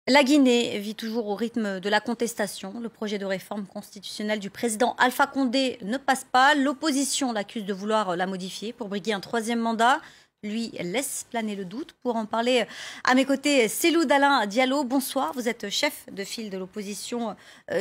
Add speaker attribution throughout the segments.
Speaker 1: La Guinée vit toujours au rythme de la contestation. Le projet de réforme constitutionnelle du président Alpha Condé ne passe pas. L'opposition l'accuse de vouloir la modifier pour briguer un troisième mandat. Lui laisse planer le doute. Pour en parler à mes côtés, Cellou Dalein Diallo, bonsoir. Vous êtes chef de file de l'opposition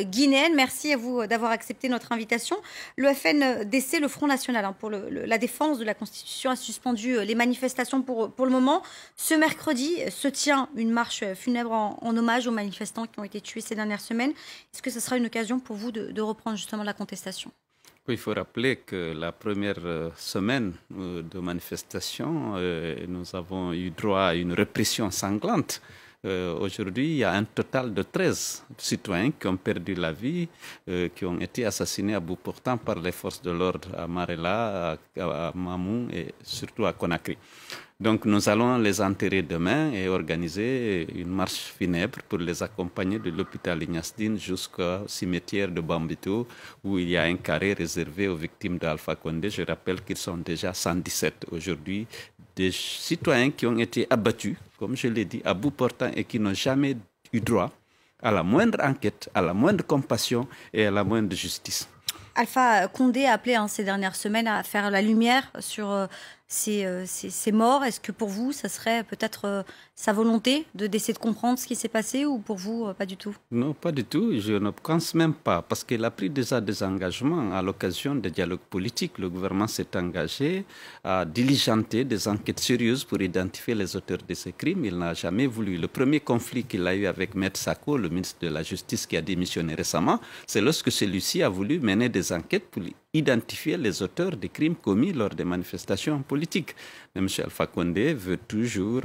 Speaker 1: guinéenne. Merci à vous d'avoir accepté notre invitation. Le FNDC, le Front National pour la défense de la Constitution, a suspendu les manifestations pour le moment. Ce mercredi se tient une marche funèbre en hommage aux manifestants qui ont été tués ces dernières semaines. Est-ce que ce sera une occasion pour vous de reprendre justement la contestation ?
Speaker 2: Oui, il faut rappeler que la première semaine de manifestation, nous avons eu droit à une répression sanglante. Aujourd'hui, il y a un total de 13 citoyens qui ont perdu la vie, qui ont été assassinés à bout portant par les forces de l'ordre à Marella, à Mamou et surtout à Conakry. Donc nous allons les enterrer demain et organiser une marche funèbre pour les accompagner de l'hôpital Ignasdine jusqu'au cimetière de Bambito où il y a un carré réservé aux victimes d'Alpha Condé. Je rappelle qu'ils sont déjà 117 aujourd'hui, des citoyens qui ont été abattus, comme je l'ai dit, à bout portant et qui n'ont jamais eu droit à la moindre enquête, à la moindre compassion et à la moindre justice.
Speaker 1: Alpha Condé a appelé ces dernières semaines à faire la lumière sur ces morts. Est-ce que pour vous, ça serait peut-être sa volonté d'essayer de comprendre ce qui s'est passé ou pour vous, pas du tout?
Speaker 2: Non, pas du tout. Je ne pense même pas parce qu'il a pris déjà des engagements à l'occasion des dialogues politiques. Le gouvernement s'est engagé à diligenter des enquêtes sérieuses pour identifier les auteurs de ces crimes. Il n'a jamais voulu. Le premier conflit qu'il a eu avec Maître Sako, le ministre de la Justice qui a démissionné récemment, c'est lorsque celui-ci a voulu mener des enquêtes pour identifier les auteurs des crimes commis lors des manifestations politiques. M. Alpha Condé veut toujours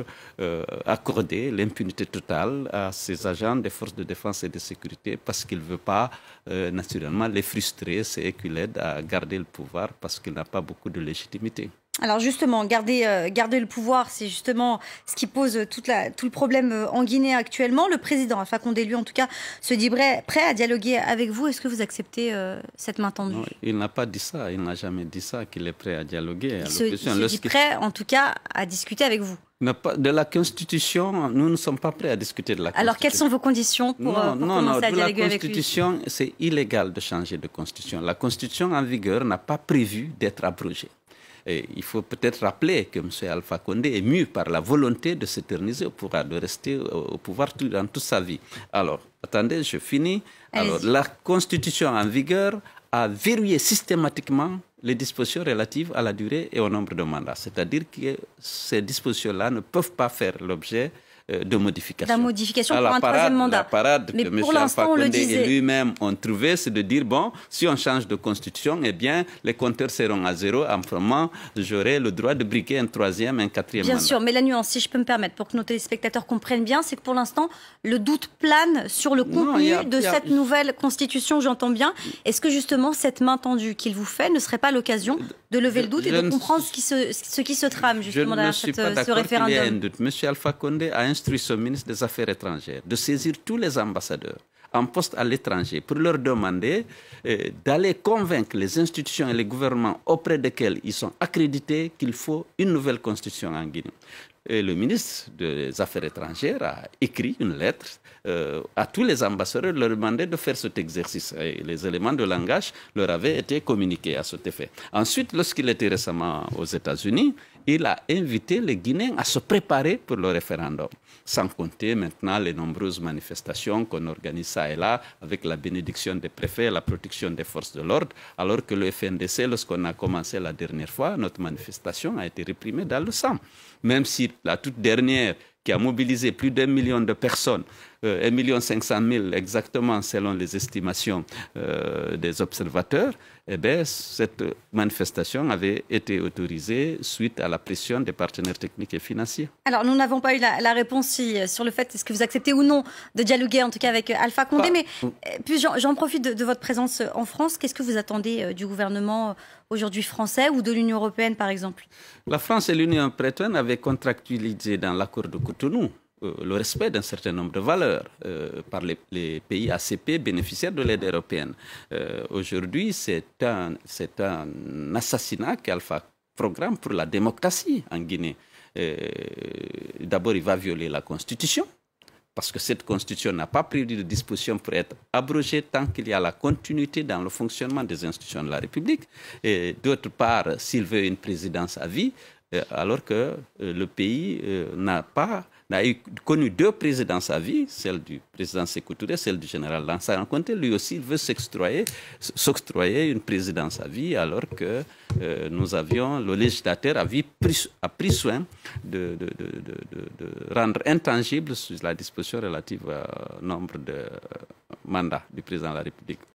Speaker 2: accorder l'impunité totale à ces agents des forces de défense et de sécurité parce qu'il ne veut pas naturellement les frustrer, c'est qu'il aide à garder le pouvoir parce qu'il n'a pas beaucoup de légitimité.
Speaker 1: Alors justement, garder le pouvoir, c'est justement ce qui pose tout le problème en Guinée actuellement. Le président Alpha Condé, lui en tout cas, se dit prêt à dialoguer avec vous. Est-ce que vous acceptez cette main tendue?
Speaker 2: Non, il n'a pas dit ça, il n'a jamais dit ça, qu'il est prêt à dialoguer.
Speaker 1: Il se dit prêt en tout cas à discuter avec vous.
Speaker 2: De la Constitution, nous ne sommes pas prêts à discuter de la Constitution.
Speaker 1: Alors, quelles sont vos conditions pour commencer à dialoguer avec lui?
Speaker 2: La Constitution, c'est illégal de changer de Constitution. La Constitution en vigueur n'a pas prévu d'être abrogée. Et il faut peut-être rappeler que M. Alpha Condé est mu par la volonté de s'éterniser au pouvoir, de rester au pouvoir dans toute sa vie. Alors, attendez, je finis. Alors, la Constitution en vigueur a verrouillé systématiquement les dispositions relatives à la durée et au nombre de mandats. C'est-à-dire que ces dispositions-là ne peuvent pas faire l'objet de modification.
Speaker 1: La modification pour un troisième mandat.
Speaker 2: La parade
Speaker 1: mais
Speaker 2: que
Speaker 1: pour
Speaker 2: M.
Speaker 1: l'instant,
Speaker 2: Alpha
Speaker 1: on le
Speaker 2: Condé
Speaker 1: disait.
Speaker 2: et lui-même ont trouvé, c'est de dire, bon, si on change de constitution, eh bien, les compteurs seront à zéro. En moment, j'aurai le droit de briquer un troisième, un quatrième mandat.
Speaker 1: Bien sûr, mais la nuance, si je peux me permettre, pour que nos téléspectateurs comprennent bien, c'est que pour l'instant, le doute plane sur le contenu de cette nouvelle constitution, j'entends bien. Est-ce que justement, cette main tendue qu'il vous fait ne serait pas l'occasion de lever le doute et de comprendre ce qui se trame justement derrière ce référendum?
Speaker 2: Il y a un doute. M. Alpha Condé a instruit son ministre des Affaires étrangères de saisir tous les ambassadeurs en poste à l'étranger pour leur demander d'aller convaincre les institutions et les gouvernements auprès desquels ils sont accrédités qu'il faut une nouvelle constitution en Guinée. Et le ministre des Affaires étrangères a écrit une lettre à tous les ambassadeurs leur demander de faire cet exercice. Et les éléments de langage leur avaient été communiqués à cet effet. Ensuite, lorsqu'il était récemment aux États-Unis, il a invité les Guinéens à se préparer pour le référendum. Sans compter maintenant les nombreuses manifestations qu'on organise ça et là, avec la bénédiction des préfets et la protection des forces de l'ordre, alors que le FNDC, lorsqu'on a commencé la dernière fois, notre manifestation a été réprimée dans le sang. Même si la toute dernière, qui a mobilisé plus d'1 million de personnes, 1 500 000 exactement selon les estimations des observateurs, eh bien, cette manifestation avait été autorisée suite à la pression des partenaires techniques et financiers.
Speaker 1: Alors, nous n'avons pas eu la réponse sur le fait est-ce que vous acceptez ou non de dialoguer, en tout cas avec Alpha Condé. Mais puis j'en profite de votre présence en France. Qu'est-ce que vous attendez du gouvernement aujourd'hui français ou de l'Union européenne, par exemple?
Speaker 2: La France et l'Union européenne avaient contractualisé dans l'accord de Cotonou le respect d'un certain nombre de valeurs par les pays ACP bénéficiaires de l'aide européenne. Aujourd'hui, c'est un assassinat qu'Alpha programme pour la démocratie en Guinée. D'abord, il va violer la Constitution parce que cette constitution n'a pas prévu de disposition pour être abrogée tant qu'il y a la continuité dans le fonctionnement des institutions de la République. Et d'autre part, s'il veut une présidence à vie, alors que le pays n'a connu 2 présidences à vie, celle du président Sékou Touré, celle du général Lansana Conté. Lui aussi, il veut s'octroyer une présidence à vie, alors que le législateur a pris soin de rendre intangible la disposition relative au nombre de mandats du président de la République.